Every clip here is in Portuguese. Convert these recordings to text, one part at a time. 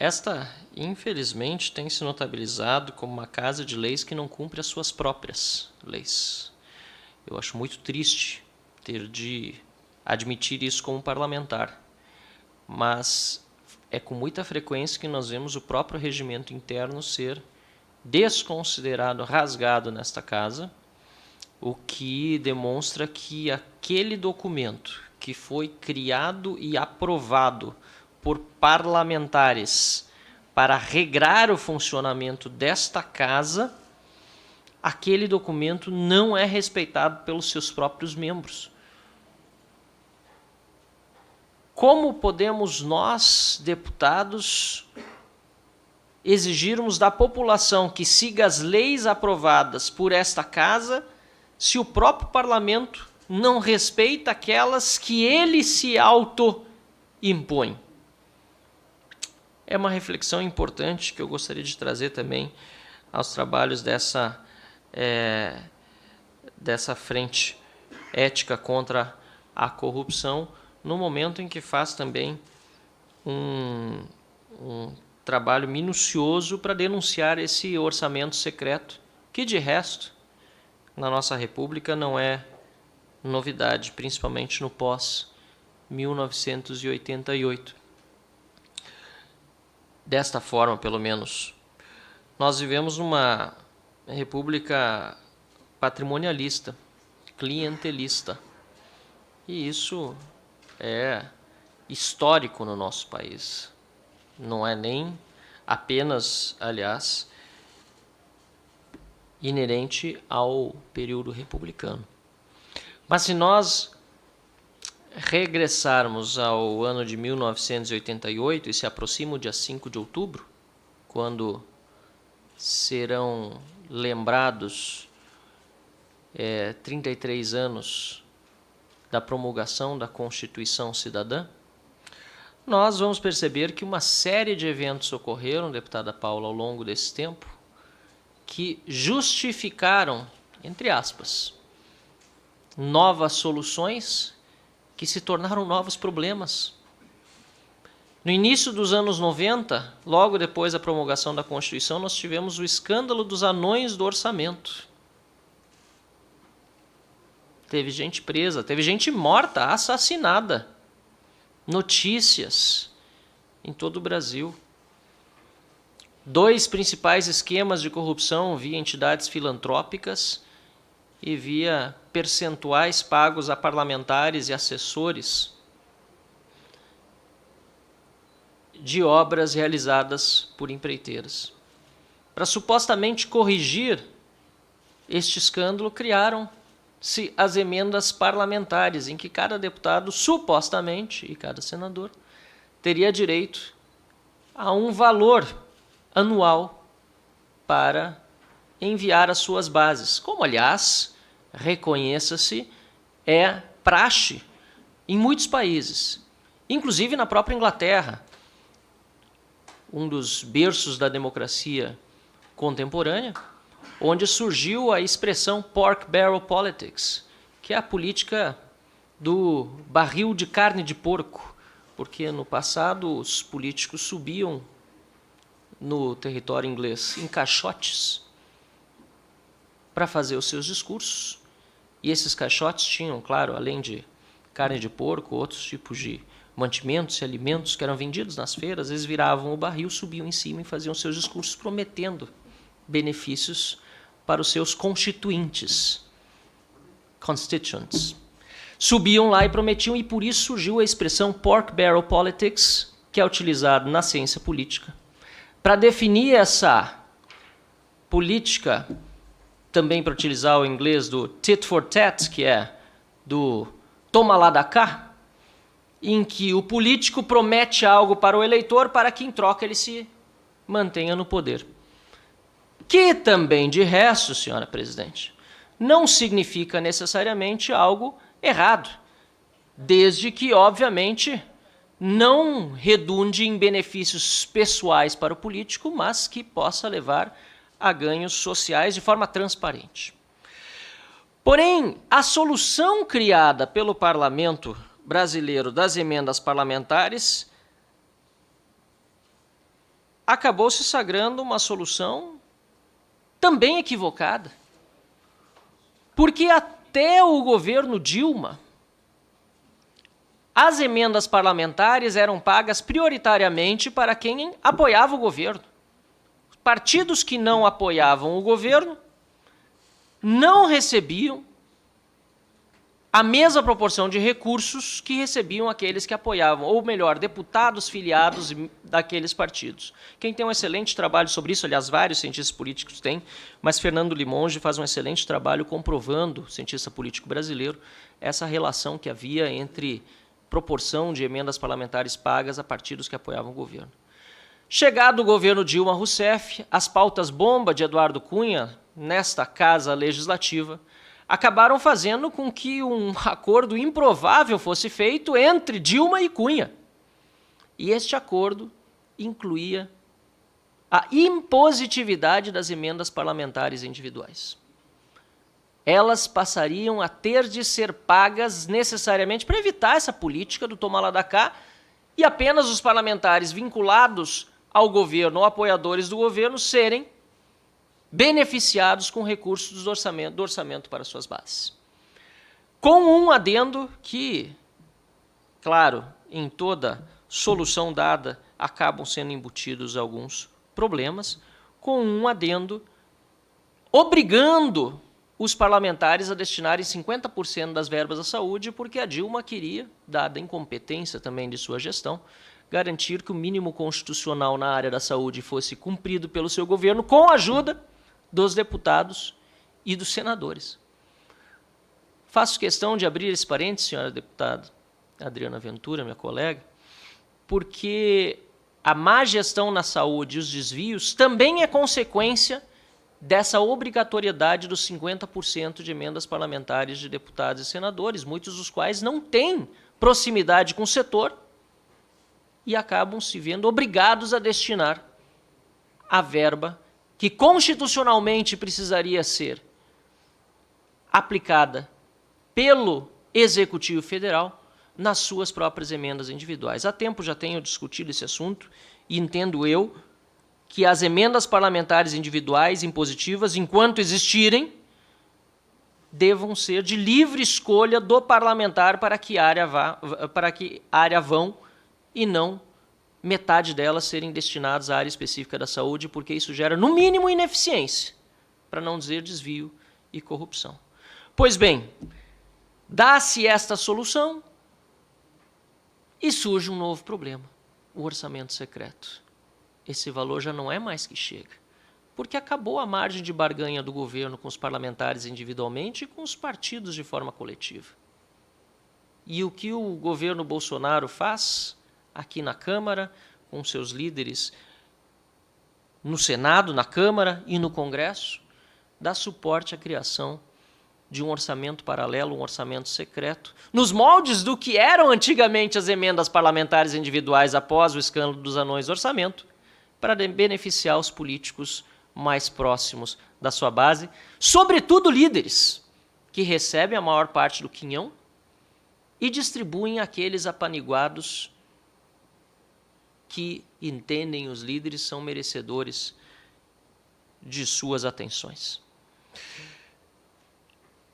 Esta, infelizmente, tem se notabilizado como uma casa de leis que não cumpre as suas próprias leis. Eu acho muito triste ter de admitir isso como parlamentar, mas é com muita frequência que nós vemos o próprio regimento interno ser desconsiderado, rasgado nesta casa, o que demonstra que aquele documento que foi criado e aprovado por parlamentares para regrar o funcionamento desta casa, aquele documento não é respeitado pelos seus próprios membros. Como podemos nós, deputados, exigirmos da população que siga as leis aprovadas por esta casa, se o próprio parlamento não respeita aquelas que ele se auto-impõe? É uma reflexão importante que eu gostaria de trazer também aos trabalhos dessa frente ética contra a corrupção, no momento em que faz também um trabalho minucioso para denunciar esse orçamento secreto, que de resto, na nossa República, não é novidade, principalmente no pós-1988. Desta forma, pelo menos, nós vivemos numa república patrimonialista, clientelista, e isso é histórico no nosso país. Não é nem apenas, aliás, inerente ao período republicano. Mas se nós regressarmos ao ano de 1988, e se aproxima o dia 5 de outubro, quando serão lembrados 33 anos da promulgação da Constituição Cidadã, nós vamos perceber que uma série de eventos ocorreram, deputada Paula, ao longo desse tempo, que justificaram, entre aspas, novas soluções que se tornaram novos problemas. No início dos anos 90, logo depois da promulgação da Constituição, nós tivemos o escândalo dos anões do orçamento. Teve gente presa, teve gente morta, assassinada. Notícias em todo o Brasil. 2 principais esquemas de corrupção via entidades filantrópicas e via percentuais pagos a parlamentares e assessores de obras realizadas por empreiteiras. Para supostamente corrigir este escândalo, criaram-se as emendas parlamentares, em que cada deputado, supostamente, e cada senador, teria direito a um valor anual para enviar as suas bases. Como, aliás, reconheça-se, é praxe em muitos países, inclusive na própria Inglaterra, um dos berços da democracia contemporânea, onde surgiu a expressão pork barrel politics, que é a política do barril de carne de porco, porque no passado os políticos subiam no território inglês em caixotes para fazer os seus discursos, e esses caixotes tinham, claro, além de carne de porco, outros tipos de mantimentos e alimentos que eram vendidos nas feiras. Eles viravam o barril, subiam em cima e faziam seus discursos prometendo benefícios para os seus constituintes, constituents. Subiam lá e prometiam, e por isso surgiu a expressão pork barrel politics, que é utilizado na ciência política, para definir essa política, também para utilizar o inglês do tit for tat, que é do toma lá da cá, em que o político promete algo para o eleitor para que, em troca, ele se mantenha no poder. Que também, de resto, senhora presidente, não significa necessariamente algo errado, desde que, obviamente, não redunde em benefícios pessoais para o político, mas que possa levar a ganhos sociais de forma transparente. Porém, a solução criada pelo parlamento brasileiro das emendas parlamentares acabou se sagrando uma solução também equivocada. Porque até o governo Dilma, as emendas parlamentares eram pagas prioritariamente para quem apoiava o governo. Partidos que não apoiavam o governo não recebiam a mesma proporção de recursos que recebiam aqueles que apoiavam, ou melhor, deputados filiados daqueles partidos. Quem tem um excelente trabalho sobre isso, aliás, vários cientistas políticos têm, mas Fernando Limonge faz um excelente trabalho comprovando, cientista político brasileiro, essa relação que havia entre proporção de emendas parlamentares pagas a partidos que apoiavam o governo. Chegado o governo Dilma Rousseff, as pautas bomba de Eduardo Cunha, nesta casa legislativa, acabaram fazendo com que um acordo improvável fosse feito entre Dilma e Cunha. E este acordo incluía a impositividade das emendas parlamentares individuais. Elas passariam a ter de ser pagas necessariamente para evitar essa política do toma lá da cá, e apenas os parlamentares vinculados ao governo ou apoiadores do governo serem beneficiados com recursos do orçamento para suas bases. Com um adendo que, claro, em toda solução dada, acabam sendo embutidos alguns problemas, com um adendo obrigando os parlamentares a destinarem 50% das verbas à saúde, porque a Dilma queria, dada a incompetência também de sua gestão, garantir que o mínimo constitucional na área da saúde fosse cumprido pelo seu governo com a ajuda dos deputados e dos senadores. Faço questão de abrir esse parênteses, senhora deputada Adriana Ventura, minha colega, porque a má gestão na saúde e os desvios também é consequência dessa obrigatoriedade dos 50% de emendas parlamentares de deputados e senadores, muitos dos quais não têm proximidade com o setor e acabam se vendo obrigados a destinar a verba que constitucionalmente precisaria ser aplicada pelo Executivo Federal nas suas próprias emendas individuais. Há tempo já tenho discutido esse assunto e entendo eu que as emendas parlamentares individuais impositivas, enquanto existirem, devam ser de livre escolha do parlamentar para que área vão e não metade delas serem destinadas à área específica da saúde, porque isso gera, no mínimo, ineficiência, para não dizer desvio e corrupção. Pois bem, dá-se esta solução e surge um novo problema, o orçamento secreto. Esse valor já não é mais que chega, porque acabou a margem de barganha do governo com os parlamentares individualmente e com os partidos de forma coletiva. E o que o governo Bolsonaro faz aqui na Câmara, com seus líderes no Senado, na Câmara e no Congresso, dá suporte à criação de um orçamento paralelo, um orçamento secreto, nos moldes do que eram antigamente as emendas parlamentares individuais após o escândalo dos anões do orçamento, para beneficiar os políticos mais próximos da sua base, sobretudo líderes que recebem a maior parte do quinhão e distribuem àqueles apaniguados que entendem os líderes são merecedores de suas atenções.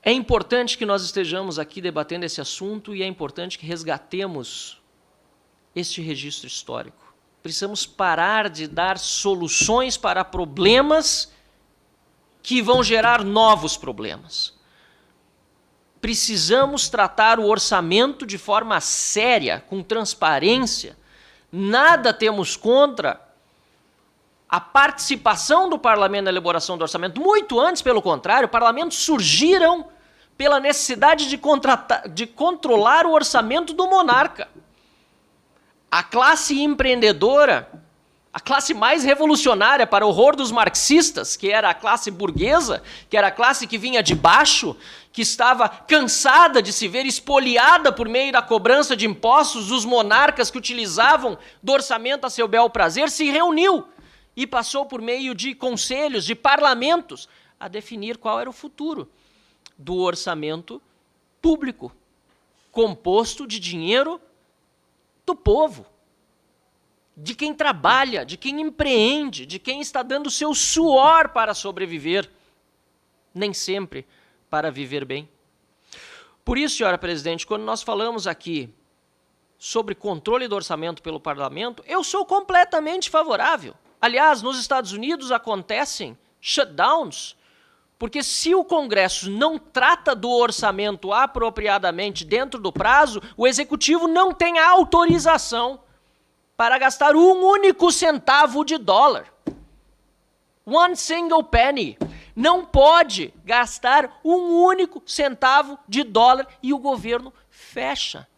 É importante que nós estejamos aqui debatendo esse assunto e é importante que resgatemos este registro histórico. Precisamos parar de dar soluções para problemas que vão gerar novos problemas. Precisamos tratar o orçamento de forma séria, com transparência. Nada temos contra a participação do parlamento na elaboração do orçamento. Muito antes, pelo contrário, parlamentos surgiram pela necessidade de controlar o orçamento do monarca. A classe empreendedora, a classe mais revolucionária para o horror dos marxistas, que era a classe burguesa, que era a classe que vinha de baixo, que estava cansada de se ver espoliada por meio da cobrança de impostos dos monarcas que utilizavam do orçamento a seu bel prazer, se reuniu e passou por meio de conselhos, de parlamentos, a definir qual era o futuro do orçamento público, composto de dinheiro do povo, de quem trabalha, de quem empreende, de quem está dando seu suor para sobreviver, nem sempre para viver bem. Por isso, senhora presidente, quando nós falamos aqui sobre controle do orçamento pelo parlamento, eu sou completamente favorável. Aliás, nos Estados Unidos acontecem shutdowns, porque se o Congresso não trata do orçamento apropriadamente dentro do prazo, o Executivo não tem a autorização para gastar um único centavo de dólar. One single penny. Não pode gastar um único centavo de dólar e o governo fecha.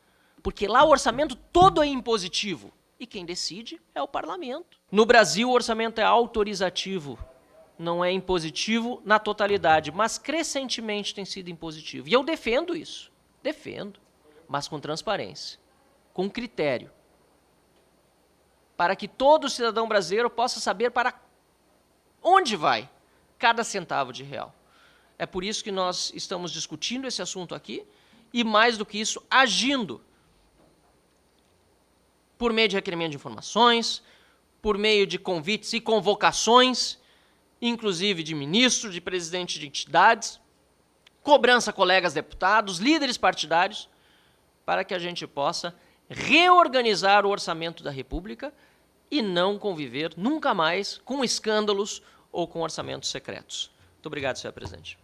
Porque lá o orçamento todo é impositivo. E quem decide é o parlamento. No Brasil, o orçamento é autorizativo. Não é impositivo na totalidade, mas crescentemente tem sido impositivo. E eu defendo isso. Defendo. Mas com transparência. Com critério. Para que todo cidadão brasileiro possa saber para onde vai cada centavo de real. É por isso que nós estamos discutindo esse assunto aqui e, mais do que isso, agindo por meio de requerimento de informações, por meio de convites e convocações, inclusive de ministro, de presidente de entidades, cobrança a colegas deputados, líderes partidários, para que a gente possa reorganizar o orçamento da República e não conviver nunca mais com escândalos ou com orçamentos secretos. Muito obrigado, senhor presidente.